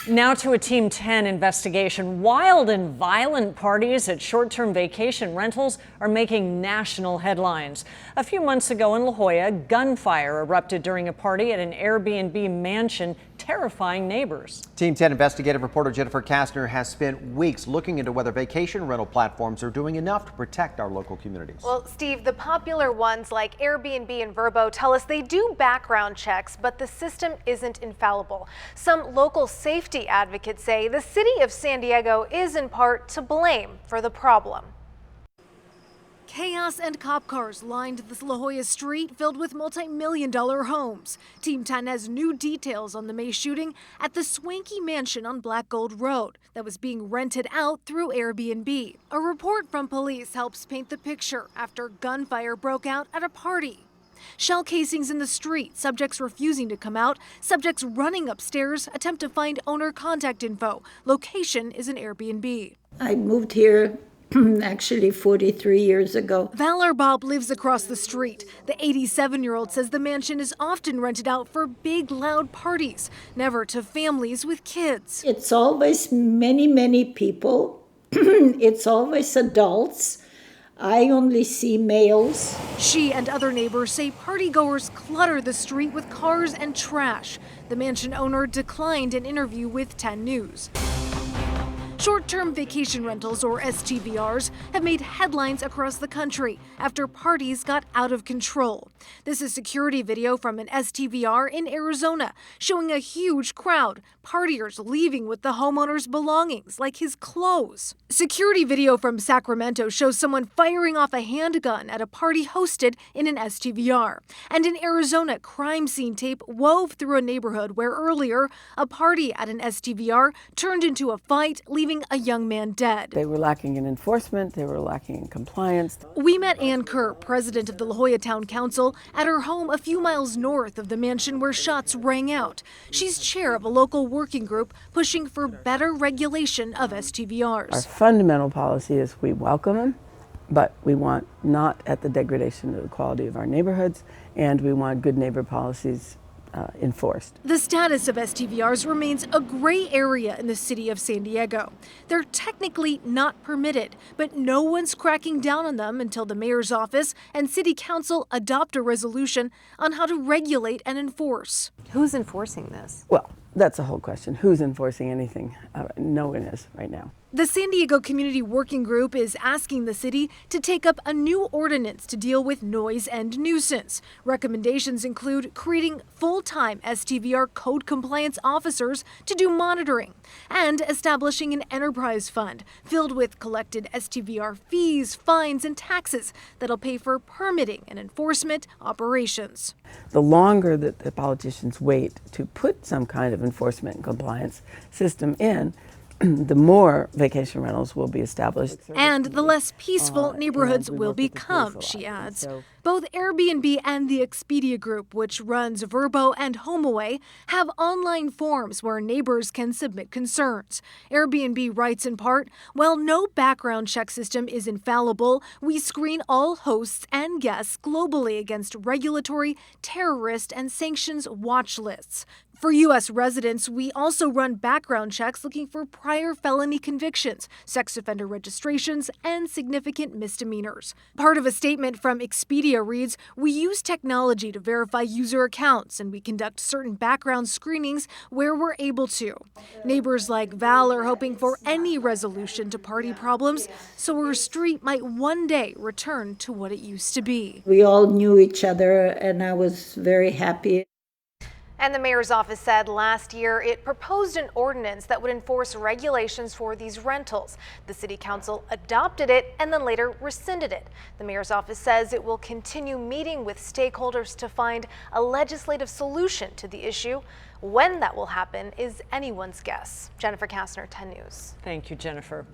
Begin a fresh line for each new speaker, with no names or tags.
Now to a Team 10 investigation. Wild and violent parties at short-term vacation rentals are making national headlines. A few months ago in La Jolla, gunfire erupted during a party at an Airbnb mansion, terrifying neighbors.
Team 10 investigative reporter Jennifer Kastner has spent weeks looking into whether vacation rental platforms are doing enough to protect our local communities.
Well, Steve, the popular ones like Airbnb and Vrbo tell us they do background checks, but the system isn't infallible. Some local safety advocates say the city of San Diego is in part to blame for the problem.
Chaos and cop cars lined this La Jolla street filled with multi-million-dollar homes. Team 10 has new details on the May shooting at the swanky mansion on Black Gold Road that was being rented out through Airbnb. A report from police helps paint the picture after gunfire broke out at a party. Shell casings in the street, subjects refusing to come out, subjects running upstairs, attempt to find owner contact info. Location is an Airbnb.
I moved here actually 43 years ago.
Valor Bob lives across the street. The 87-year-old says the mansion is often rented out for big, loud parties, never to families with kids.
It's always many people. It's always adults. I only see males.
She and other neighbors say partygoers clutter the street with cars and trash. The mansion owner declined an interview with 10 News. Short-term vacation rentals, or STVRs, have made headlines across the country after parties got out of control. This is security video from an STVR in Arizona showing a huge crowd, partiers leaving with the homeowner's belongings, like his clothes. Security video from Sacramento shows someone firing off a handgun at a party hosted in an STVR. And in Arizona, crime scene tape wove through a neighborhood where earlier, a party at an STVR turned into a fight, leaving a young man dead.
They were lacking in enforcement, they were lacking in compliance.
We met Ann Kerr, president of the La Jolla Town Council, at her home a few miles north of the mansion where shots rang out. She's chair of a local working group pushing for better regulation of STVRs.
Our fundamental policy is we welcome them, but we want not at the degradation of the quality of our neighborhoods, and we want good neighbor policies enforced.
The status of STVRs remains a gray area in the city of San Diego. They're technically not permitted, but no one's cracking down on them until the mayor's office and city council adopt a resolution on how to regulate and enforce.
Who's enforcing this?
Well, that's a whole question. Who's enforcing anything? No one is right now.
The San Diego Community Working Group is asking the city to take up a new ordinance to deal with noise and nuisance. Recommendations include creating full-time STVR code compliance officers to do monitoring and establishing an enterprise fund filled with collected STVR fees, fines, and taxes that'll pay for permitting and enforcement operations.
The longer that the politicians wait to put some kind of enforcement and compliance system in, the more vacation rentals will be established.
And the less peaceful neighborhoods will become, she adds. Both Airbnb and the Expedia Group, which runs Vrbo and HomeAway, have online forms where neighbors can submit concerns. Airbnb writes in part, "While no background check system is infallible, we screen all hosts and guests globally against regulatory, terrorist, and sanctions watch lists. For U.S. residents, we also run background checks looking for prior felony convictions, sex offender registrations, and significant misdemeanors." Part of a statement from Expedia reads, "We use technology to verify user accounts, and we conduct certain background screenings where we're able to." Neighbors like Val are hoping for any resolution to party problems, so her street might one day return to what it used to be.
We all knew each other, and I was very happy.
And the mayor's office said last year it proposed an ordinance that would enforce regulations for these rentals. The city council adopted it and then later rescinded it. The mayor's office says it will continue meeting with stakeholders to find a legislative solution to the issue. When that will happen is anyone's guess. Jennifer Kastner, 10 News.
Thank you, Jennifer.